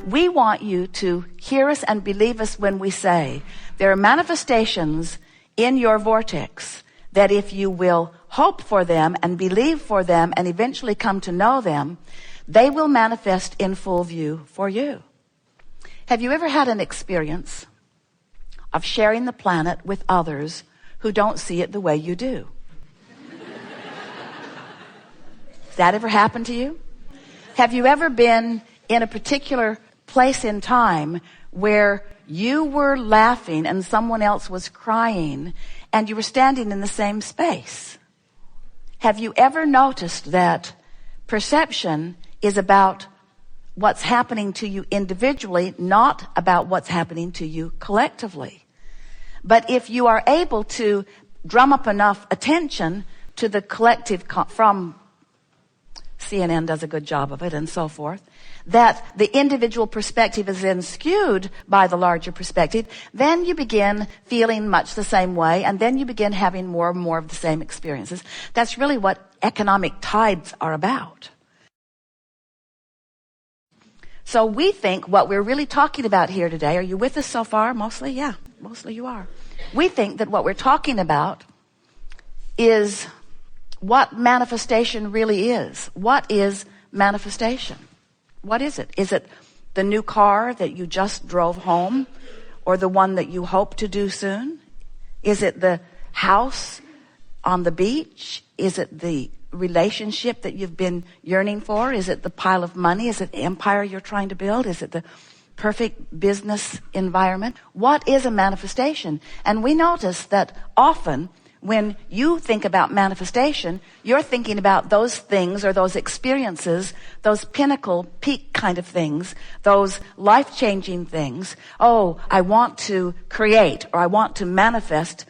We want you to hear us and believe us when we say there are manifestations in your vortex that if you will hope for them and believe for them and eventually come to know them, they will manifest in full view for you. Have you ever had an experience of sharing the planet with others who don't see it the way you do? Has that ever happened to you? Have you ever been in a particular place in time where you were laughing and someone else was crying and you were standing in the same space? Have you ever noticed that perception is about what's happening to you individually, not about what's happening to you collectively? But if you are able to drum up enough attention to the collective from CNN does a good job of it and so forth, that the individual perspective is then skewed by the larger perspective, then you begin feeling much the same way, and then you begin having more and more of the same experiences. That's really what economic tides are about. So we think what we're really talking about here today, are you with us so far? Mostly? Yeah, mostly you are. We think that what we're talking about is what manifestation really is. What is manifestation? What is it? Is it the new car that you just drove home, or the one that you hope to do soon? Is it the house on the beach? Is it the relationship that you've been yearning for? Is it the pile of money? Is it the empire you're trying to build? Is it the perfect business environment? What is a manifestation? And we notice that often when you think about manifestation, you're thinking about those things or those experiences, those pinnacle, peak kind of things, those life-changing things. Oh, I want to create, or I want to manifest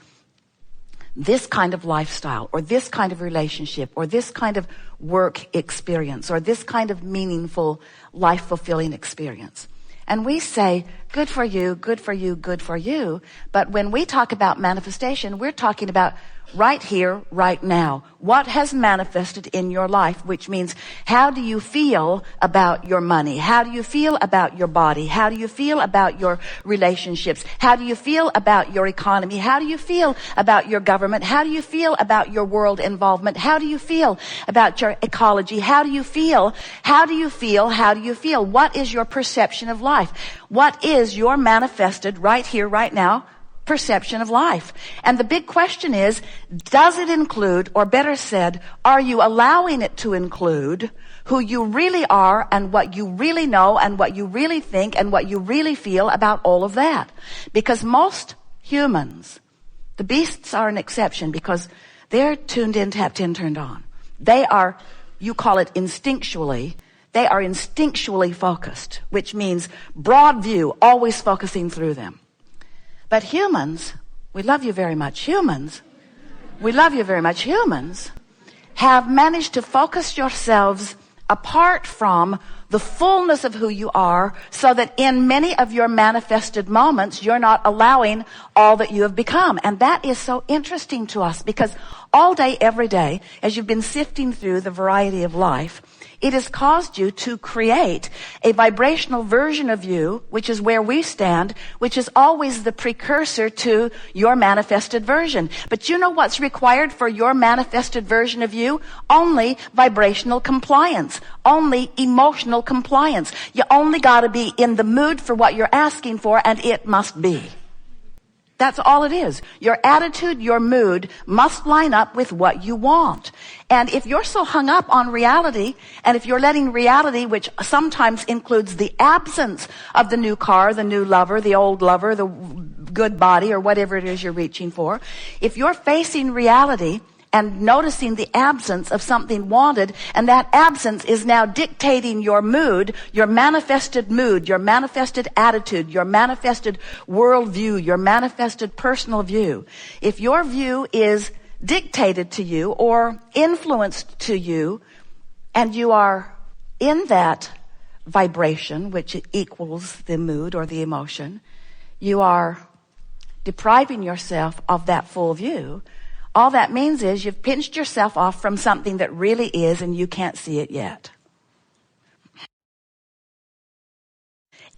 this kind of lifestyle, or this kind of relationship, or this kind of work experience, or this kind of meaningful, life-fulfilling experience. And we say, good for you, good for you, good for you. But when we talk about manifestation, we're talking about right here, right now. What has manifested in your life, which means how do you feel about your money? How do you feel about your body? How do you feel about your relationships? How do you feel about your economy? How do you feel about your government? How do you feel about your world involvement? How do you feel about your ecology? How do you feel? How do you feel? How do you feel? What is your perception of life? What is your manifested right here, right now perception of life? And the big question is, does it include, or better said, are you allowing it to include who you really are and what you really know and what you really think and what you really feel about all of that? Because most humans, the beasts are an exception because they're tuned in, tapped in, turned on. They are, you call it instinctually, they are instinctually focused, which means broad view, always focusing through them. But humans, we love you very much. Humans, we love you very much. Humans have managed to focus yourselves apart from the fullness of who you are, so that in many of your manifested moments, you're not allowing all that you have become. And that is so interesting to us, because all day, every day, as you've been sifting through the variety of life, it has caused you to create a vibrational version of you, which is where we stand, which is always the precursor to your manifested version. But you know what's required for your manifested version of you? Only vibrational compliance, only emotional compliance. You only got to be in the mood for what you're asking for, and it must be. That's all it is. Your attitude, your mood must line up with what you want. And if you're so hung up on reality, and if you're letting reality, which sometimes includes the absence of the new car, the new lover, the old lover, the good body, or whatever it is you're reaching for, if you're facing reality and noticing the absence of something wanted, and that absence is now dictating your mood, your manifested attitude, your manifested worldview, your manifested personal view. If your view is dictated to you or influenced to you, and you are in that vibration, which equals the mood or the emotion, you are depriving yourself of that full view. All that means is you've pinched yourself off from something that really is, and you can't see it yet.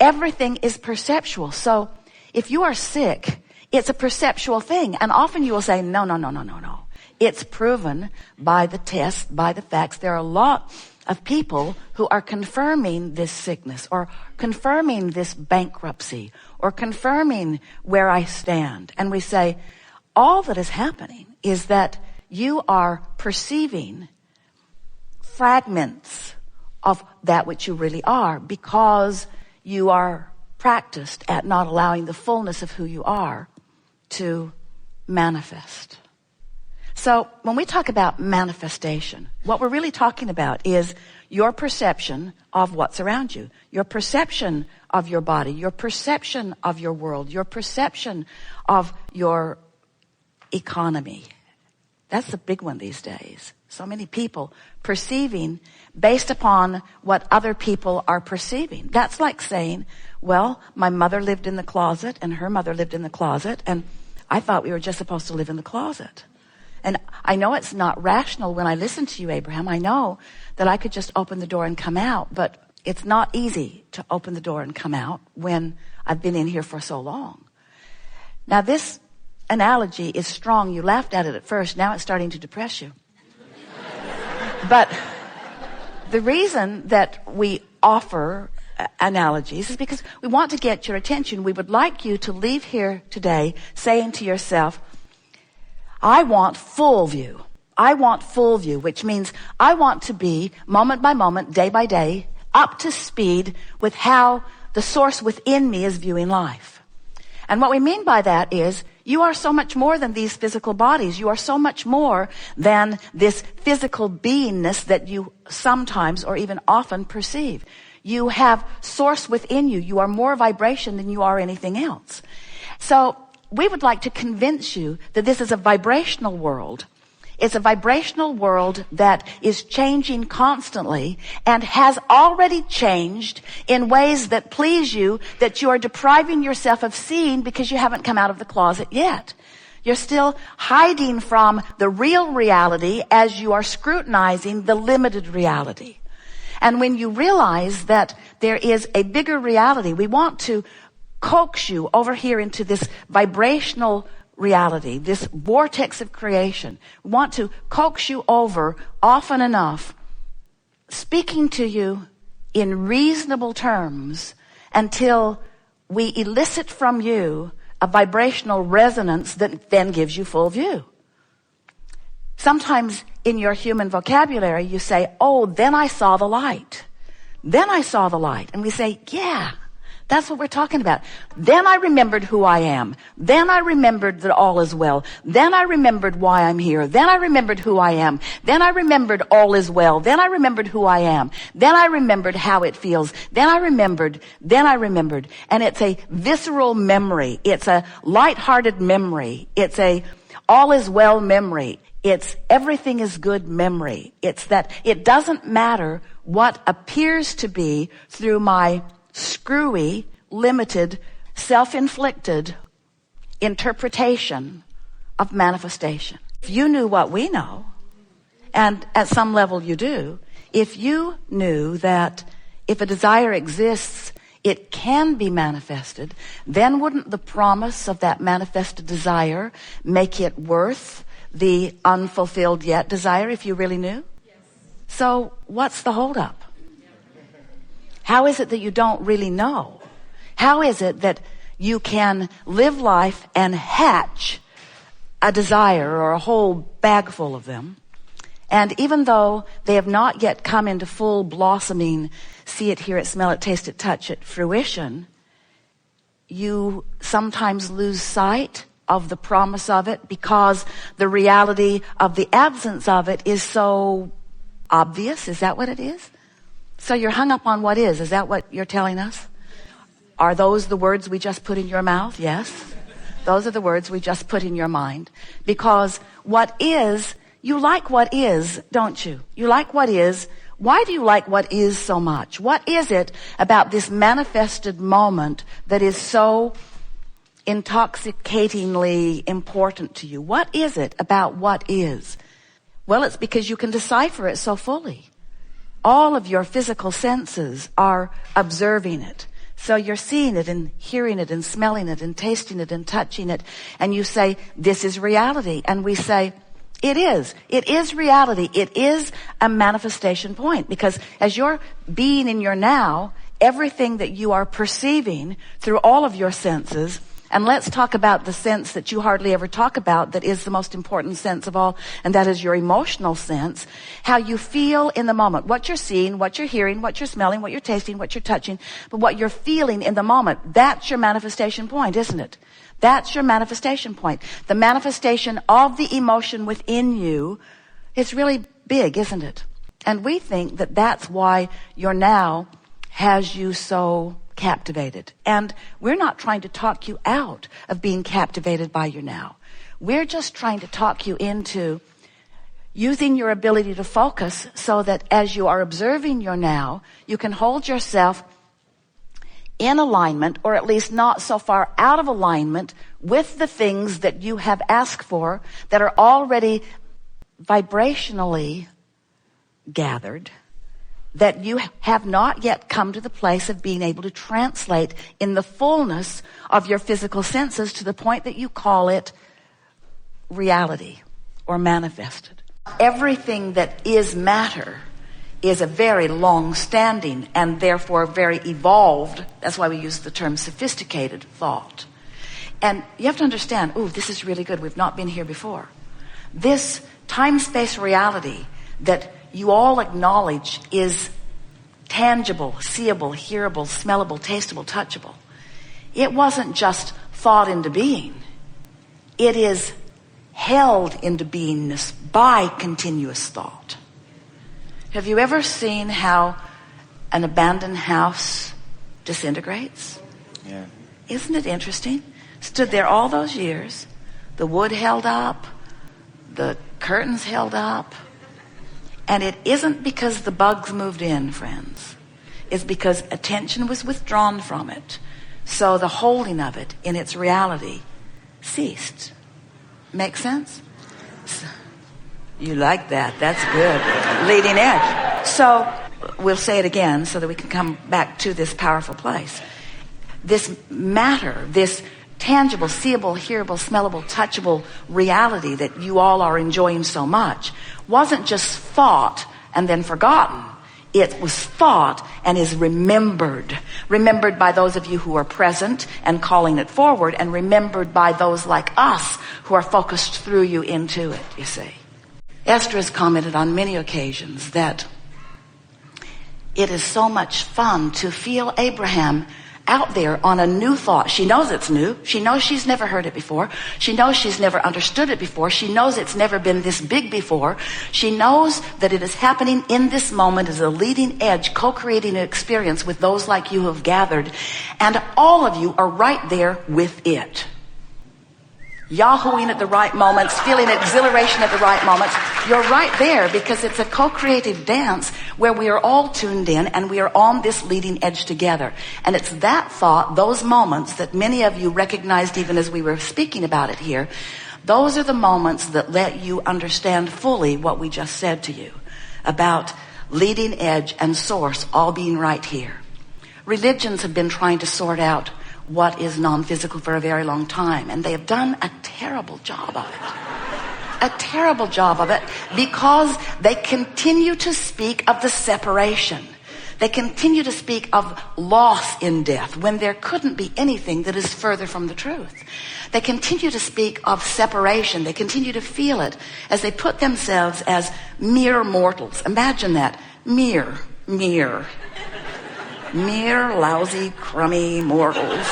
everything is perceptual. So if you are sick, it's a perceptual thing. And often you will say, no. It's proven by the tests, by the facts. There are a lot of people who are confirming this sickness or confirming this bankruptcy or confirming where I stand. And we say, all that is happening is that you are perceiving fragments of that which you really are because you are practiced at not allowing the fullness of who you are to manifest. So when we talk about manifestation, what we're really talking about is your perception of what's around you, your perception of your body, your perception of your world, your perception of your economy. That's a big one these days. So many people perceiving based upon what other people are perceiving. That's like saying, well, my mother lived in the closet and her mother lived in the closet, and I thought we were just supposed to live in the closet. And I know it's not rational when I listen to you, Abraham. I know that I could just open the door and come out, but it's not easy to open the door and come out when I've been in here for so long. Now, this analogy is strong. You laughed at it at first. Now it's starting to depress you. But the reason that we offer analogies is because we want to get your attention. We would like you to leave here today saying to yourself, I want full view. I want full view, which means I want to be moment by moment, day by day, up to speed with how the source within me is viewing life. And what we mean by that is you are so much more than these physical bodies. You are so much more than this physical beingness that you sometimes or even often perceive. You have source within you. You are more vibration than you are anything else. So we would like to convince you that this is a vibrational world. It's a vibrational world that is changing constantly and has already changed in ways that please you, that you are depriving yourself of seeing because you haven't come out of the closet yet. You're still hiding from the real reality as you are scrutinizing the limited reality. And when you realize that there is a bigger reality, we want to coax you over here into this vibrational reality, this vortex of creation. We want to coax you over often enough, speaking to you in reasonable terms until we elicit from you a vibrational resonance that then gives you full view. Sometimes in your human vocabulary you say, oh, then I saw the light. Then I saw the light. And we say, yeah. That's what we're talking about. Then I remembered who I am. Then I remembered that all is well. Then I remembered why I'm here. Then I remembered who I am. Then I remembered all is well. Then I remembered who I am. Then I remembered how it feels. Then I remembered. And it's a visceral memory. It's a lighthearted memory. It's a all is well memory. It's everything is good memory. It's that it doesn't matter what appears to be through my screwy, limited, self-inflicted interpretation of manifestation. If you knew what we know, and at some level you do, if you knew that if a desire exists, it can be manifested, then wouldn't the promise of that manifested desire make it worth the unfulfilled yet desire if you really knew? Yes. So what's the holdup? How is it that you don't really know? How is it that you can live life and hatch a desire or a whole bag full of them, and even though they have not yet come into full blossoming, see it, hear it, smell it, taste it, touch it, fruition, you sometimes lose sight of the promise of it because the reality of the absence of it is so obvious? Is that what it is? So you're hung up on what is. Is that what you're telling us? Are those the words we just put in your mouth? Yes. Those are the words we just put in your mind. Because what is, you like what is, don't you? You like what is. Why do you like what is so much? What is it about this manifested moment that is so intoxicatingly important to you? What is it about what is? Well, it's because you can decipher it so fully. All of your physical senses are observing it. So you're seeing it and hearing it and smelling it and tasting it and touching it. And you say, this is reality. And we say, it is. It is reality. It is a manifestation point. Because as you're being in your now, everything that you are perceiving through all of your senses, and let's talk about the sense that you hardly ever talk about, that is the most important sense of all, and that is your emotional sense. How you feel in the moment. What you're seeing, what you're hearing, what you're smelling, what you're tasting, what you're touching, but what you're feeling in the moment. That's your manifestation point, isn't it? That's your manifestation point. The manifestation of the emotion within you is really big, isn't it? And we think that that's why your now has you so captivated. And we're not trying to talk you out of being captivated by your now. We're just trying to talk you into using your ability to focus so that as you are observing your now, you can hold yourself in alignment, or at least not so far out of alignment with the things that you have asked for that are already vibrationally gathered, that you have not yet come to the place of being able to translate in the fullness of your physical senses to the point that you call it reality or manifested. Everything that is matter is a very long-standing and therefore very evolved, that's why we use the term sophisticated thought. And you have to understand, this is really good, we've not been here before. This time-space reality that you all acknowledge is tangible, seeable, hearable, smellable, tastable, touchable. It wasn't just thought into being. It is held into beingness by continuous thought. Have you ever seen how an abandoned house disintegrates? Yeah. Isn't it interesting? Stood there all those years. The wood held up. The curtains held up. And it isn't because the bugs moved in, friends. It's because attention was withdrawn from it. So the holding of it in its reality ceased. Make sense? You like that. That's good. Leading edge. So we'll say it again so that we can come back to this powerful place. This matter, this tangible, seeable, hearable, smellable, touchable reality that you all are enjoying so much wasn't just thought and then forgotten. It was thought and is remembered. Remembered by those of you who are present and calling it forward, and remembered by those like us who are focused through you into it, you see. Esther has commented on many occasions that it is so much fun to feel Abraham out there on a new thought. She knows it's new. She knows she's never heard it before. She knows she's never understood it before. She knows it's never been this big before. She knows that it is happening in this moment as a leading edge, co-creating an experience with those like you who have gathered. And all of you are right there with it. Yahooing at the right moments, feeling exhilaration at the right moments. You're right there because it's a co-creative dance where we are all tuned in and we are on this leading edge together. And it's that thought, those moments that many of you recognized even as we were speaking about it here. Those are the moments that let you understand fully what we just said to you about leading edge and source all being right here. Religions have been trying to sort out what is non-physical for a very long time, and they have done a terrible job of it. A terrible job of it because they continue to speak of the separation. They continue to speak of loss in death when there couldn't be anything that is further from the truth. They continue to speak of separation. They continue to feel it as they put themselves as mere mortals. Imagine that. Mere lousy, crummy mortals.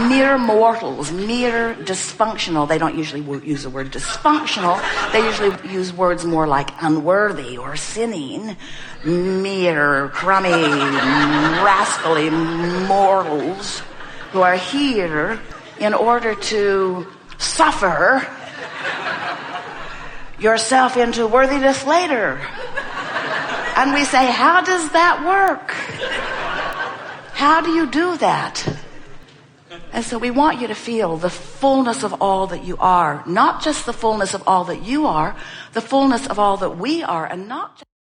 Mere mortals, mere dysfunctional. They don't usually use the word dysfunctional. They usually use words more like unworthy or sinning. Mere, crummy, rascally mortals who are here in order to suffer yourself into worthiness later. And we say, how does that work? How do you do that? And so we want you to feel the fullness of all that you are. Not just the fullness of all that you are, the fullness of all that we are, and not just